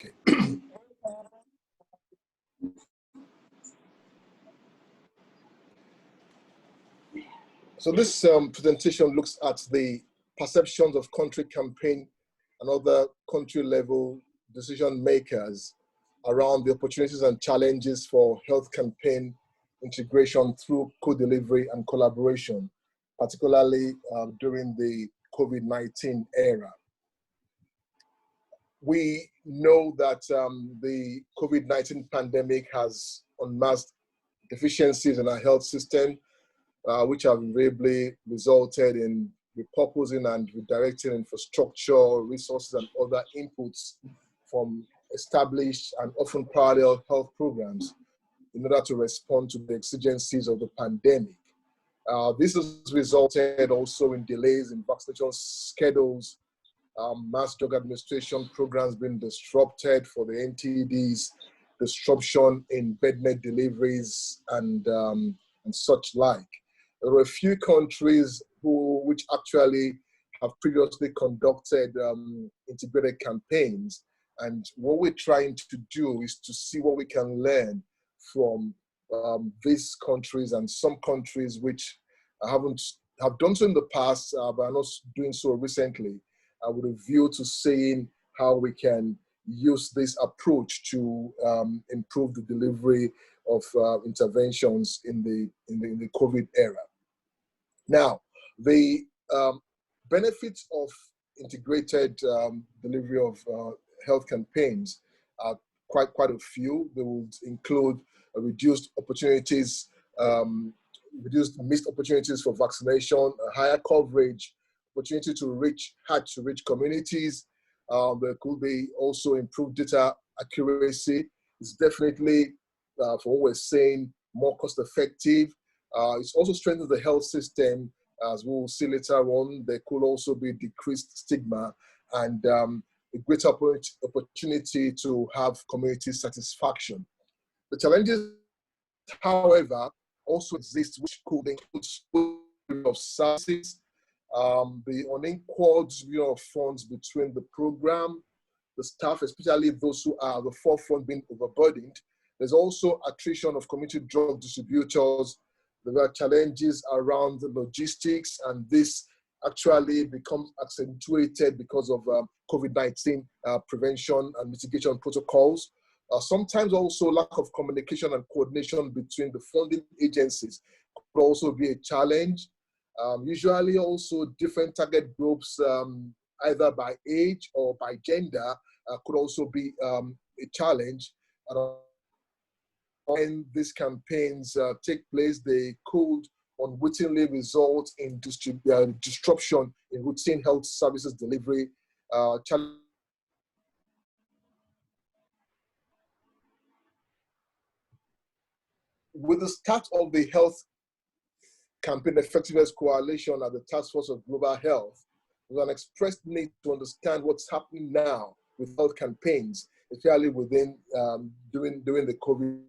Okay. So this presentation looks at the perceptions of country campaign and other country level decision makers around the opportunities and challenges for health campaign integration through co-delivery and collaboration, particularly during the COVID-19 era. We know that the COVID-19 pandemic has unmasked deficiencies in our health system, which have invariably resulted in repurposing and redirecting infrastructure, resources, and other inputs from established and often parallel health programs in order to respond to the exigencies of the pandemic. This has resulted also in delays in vaccination schedules, mass drug administration programs being disrupted for the NTDs, disruption in bed net deliveries, and such like. There are a few countries which actually have previously conducted integrated campaigns. And what we're trying to do is to see what we can learn from these countries and some countries which have done so in the past, but are not doing so recently, with a view to seeing how we can use this approach to improve the delivery of interventions in the COVID era. Now, the benefits of integrated delivery of health campaigns are quite a few. They would include reduced opportunities, reduced missed opportunities for vaccination, higher coverage, opportunity to reach hard-to-reach communities. There could be also improved data accuracy. It's definitely, for what we're saying, more cost-effective. It's also strengthens the health system, as we will see later on. There could also be decreased stigma and a greater opportunity to have community satisfaction. The challenges, however, also exist, which could include of services, the unequal distribution of funds between the program, the staff, especially those who are at the forefront being overburdened. There's also attrition of community drug distributors. There are challenges around the logistics, and this actually becomes accentuated because of COVID-19 prevention and mitigation protocols. Sometimes also lack of communication and coordination between the funding agencies could also be a challenge. Usually also different target groups, either by age or by gender, could also be a challenge. When these campaigns take place, they could unwittingly result in disruption in routine health services delivery. With the start of the Health Campaign Effectiveness Coalition at the Task Force of Global Health, there's an expressed need to understand what's happening now with health campaigns, especially within during the COVID.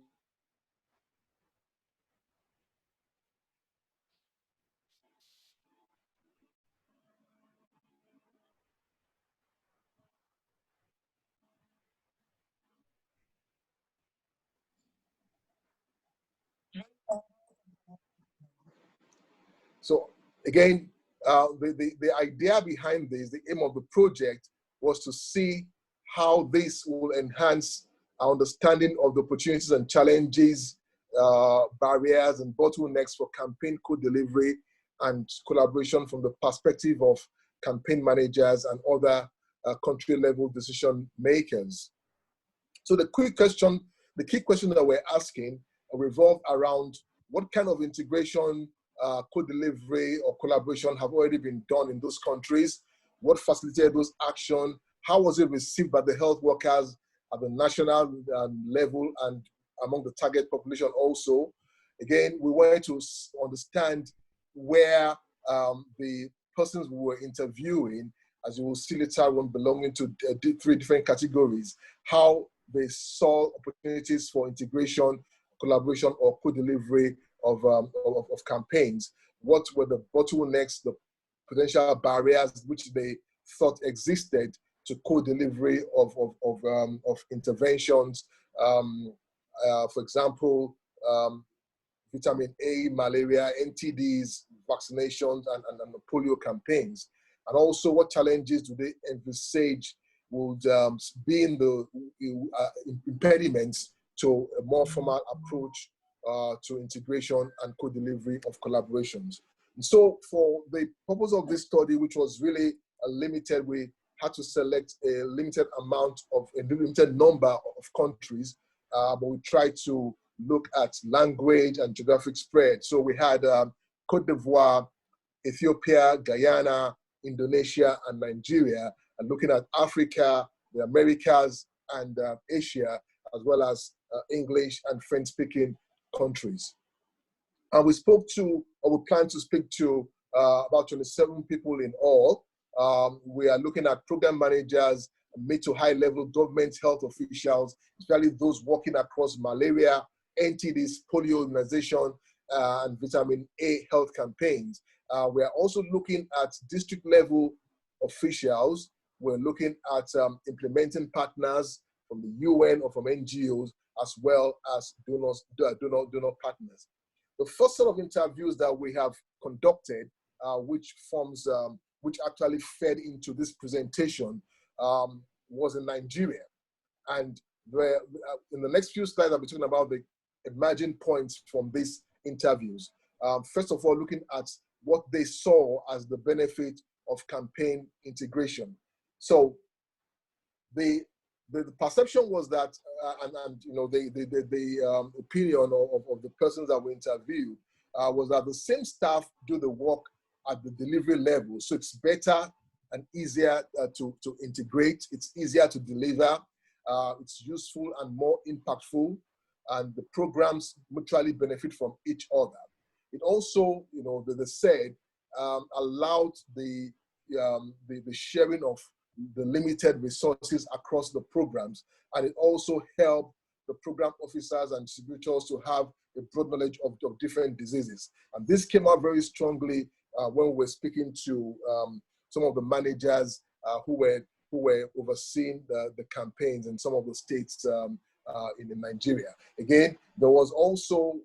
So again, the idea behind this, the aim of the project, was to see how this will enhance our understanding of the opportunities and challenges, barriers and bottlenecks for campaign co-delivery and collaboration from the perspective of campaign managers and other country-level decision makers. So the key question that we're asking revolve around what kind of integration, co-delivery or collaboration have already been done in those countries, what facilitated those actions, how was it received by the health workers at the national level and among the target population also. Again, we wanted to understand where the persons we were interviewing, as you will see later on, belonging to 3 different categories, how they saw opportunities for integration, collaboration, or co-delivery of campaigns. What were the bottlenecks, the potential barriers which they thought existed to co-delivery of interventions. For example, vitamin A, malaria, NTDs, vaccinations, and polio campaigns. And also, what challenges do they envisage would be in the impediments to a more formal approach to integration and co-delivery of collaborations. And so for the purpose of this study, which was really limited, we had to select a limited number of countries, but we tried to look at language and geographic spread. So we had Cote d'Ivoire, Ethiopia, Guyana, Indonesia, and Nigeria, and looking at Africa, the Americas, and Asia, as well as English and French-speaking countries. And we plan to speak to about 27 people in all. We are looking at program managers, mid to high level government health officials, especially those working across malaria, NTDs, polio immunization, and vitamin A health campaigns. We are also looking at district level officials. We're looking at implementing partners from the UN or from NGOs, as well as donor partners. The first set of interviews that we have conducted, which actually fed into this presentation, was in Nigeria. And in the next few slides, I'll be talking about the emerging points from these interviews. First of all, looking at what they saw as the benefit of campaign integration. So the perception was that, the opinion of the persons that we interviewed was that the same staff do the work at the delivery level. So it's better and easier to integrate. It's easier to deliver. It's useful and more impactful, and the programs mutually benefit from each other. It also, they said, allowed the sharing of the limited resources across the programs, and it also helped the program officers and distributors to have a broad knowledge of different diseases. And this came out very strongly when we were speaking to some of the managers who were overseeing the campaigns in some of the states in Nigeria. Again, there was also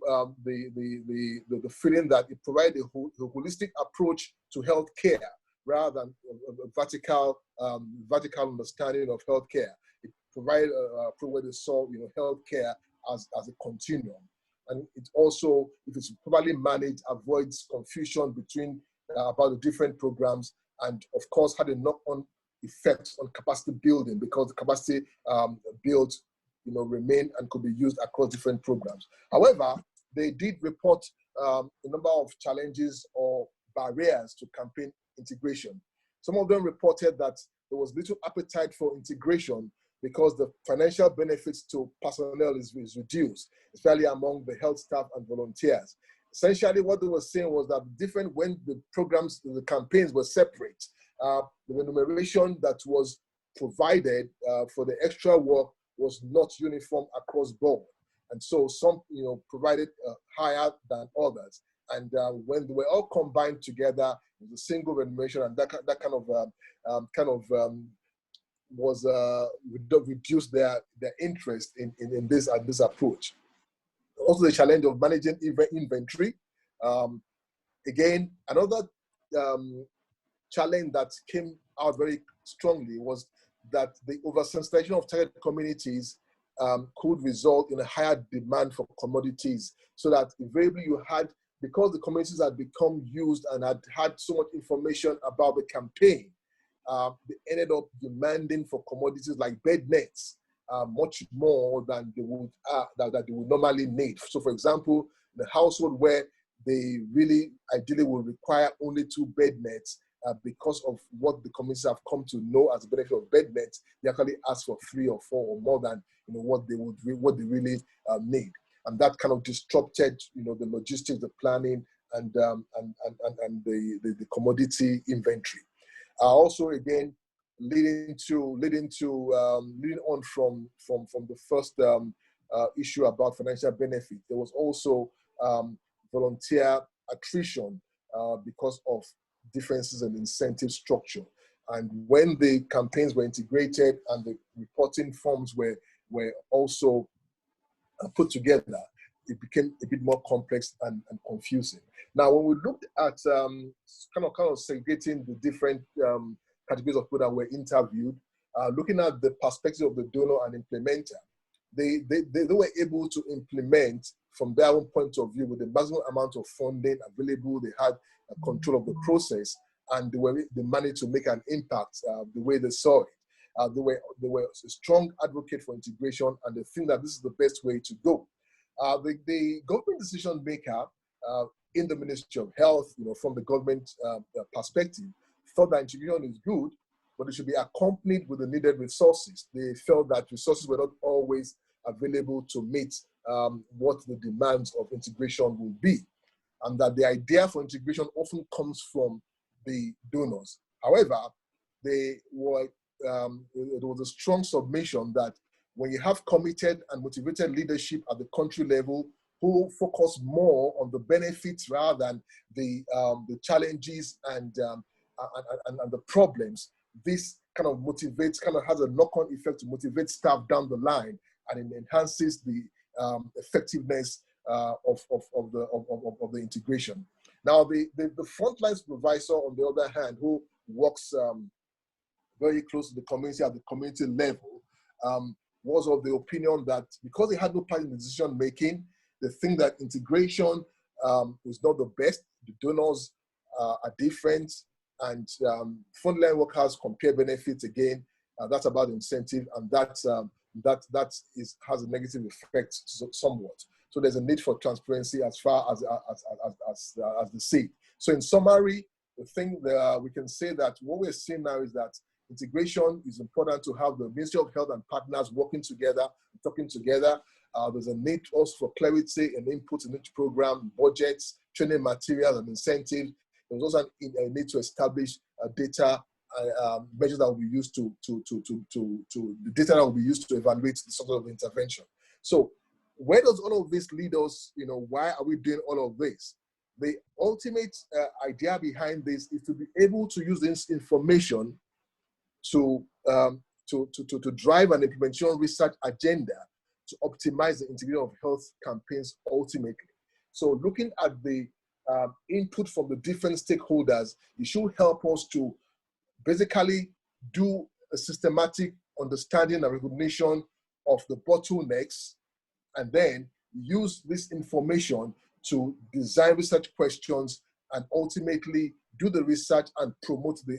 the feeling that it provided a holistic approach to healthcare rather than a vertical understanding of healthcare. It provided a approach where they saw healthcare as a continuum. And it also, if it's properly managed, avoids confusion between about the different programs, and of course had a knock-on effect on capacity building, because the capacity built remain and could be used across different programs. However, they did report a number of challenges or barriers to campaign integration. Some of them reported that there was little appetite for integration because the financial benefits to personnel is reduced, especially among the health staff and volunteers. Essentially, what they were saying was that when the programs, the campaigns were separate, the remuneration that was provided for the extra work was not uniform across board. And so some, provided higher than others. And when they were all combined together, it was a single remuneration, and that was reduced their interest in this approach. Also, the challenge of managing inventory. Again, another challenge that came out very strongly was that the oversensitization of target communities could result in a higher demand for commodities, so that invariably because the communities had become used and had so much information about the campaign, they ended up demanding for commodities like bed nets much more than they would normally need. So, for example, in a household where they really ideally would require only 2 bed nets, because of what the communities have come to know as a benefit of bed nets, they actually ask for 3 or 4 or more than what they really need, and that kind of disrupted the logistics, the planning, and the commodity inventory. Also, again, leading on from the first issue about financial benefit, there was also volunteer attrition because of differences in incentive structure. And when the campaigns were integrated and the reporting forms were also put together, it became a bit more complex and confusing. Now, when we looked at kind of segregating the different categories of people that were interviewed, looking at the perspective of the donor and implementer, they were able to implement from their own point of view with the maximum amount of funding available. They had control of the process, and they managed to make an impact the way they saw it. They were a strong advocate for integration, and they think that this is the best way to go. The government decision maker in the Ministry of Health, from the government perspective, thought that integration is good, but it should be accompanied with the needed resources. They felt that resources were not always available to meet what the demands of integration will be, and that the idea for integration often comes from the donors. However, there was a strong submission that when you have committed and motivated leadership at the country level who focus more on the benefits rather than the challenges and the problems, this kind of has a knock-on effect to motivate staff down the line, and it enhances the effectiveness of the integration. Now, the frontline supervisor, on the other hand, who works very close to the community at the community level, was of the opinion that because they had no part in the decision making, they think that integration is not the best. The donors are different, and frontline workers compare benefits again. That's about incentive, and that has a negative effect somewhat. So there's a need for transparency as far as the say. So in summary, the thing that we can say that what we're seeing now is that integration is important to have the Ministry of Health and partners working together, talking together. There's a need also for clarity and input in each program, budgets, training materials, and incentives. There's also a need to establish data measures that will be used to the data that will be used to evaluate the sort of intervention. So, where does all of this lead us? Why are we doing all of this? The ultimate idea behind this is to be able to use this information to drive an implementation research agenda to optimize the integration of health campaigns ultimately. So looking at the input from the different stakeholders, it should help us to basically do a systematic understanding and recognition of the bottlenecks, and then use this information to design research questions and ultimately do the research and promote the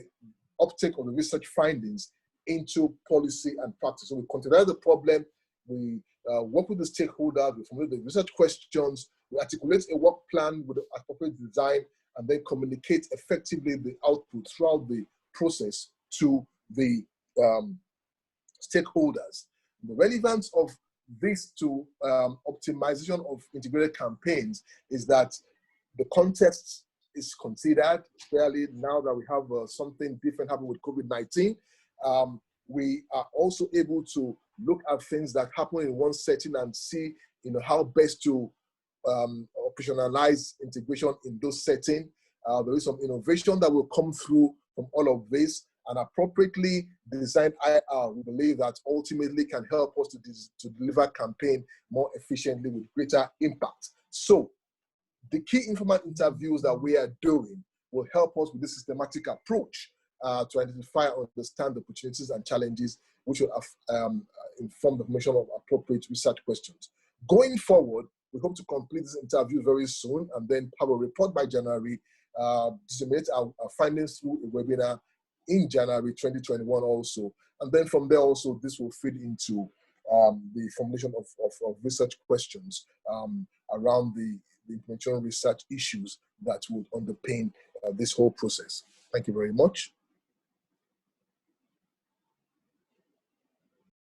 uptake of the research findings into policy and practice. So we consider the problem, we work with the stakeholders, we formulate the research questions, we articulate a work plan with the appropriate design, and then communicate effectively the output throughout the process to the stakeholders. The relevance of this to optimization of integrated campaigns is that the context is considered, especially now that we have something different happening with COVID-19. We are also able to look at things that happen in one setting and see, how best to operationalize integration in those settings. There is some innovation that will come through from all of this, and appropriately designed IR, we believe that ultimately can help us to deliver campaign more efficiently with greater impact. So the key informant interviews that we are doing will help us with this systematic approach to identify and understand the opportunities and challenges, which will inform the formation of appropriate research questions. Going forward, we hope to complete this interview very soon and then have a report by January, disseminate our findings through a webinar in January 2021 also. And then from there also, this will feed into the formulation of research questions around the implementation research issues that would underpin this whole process. Thank you very much.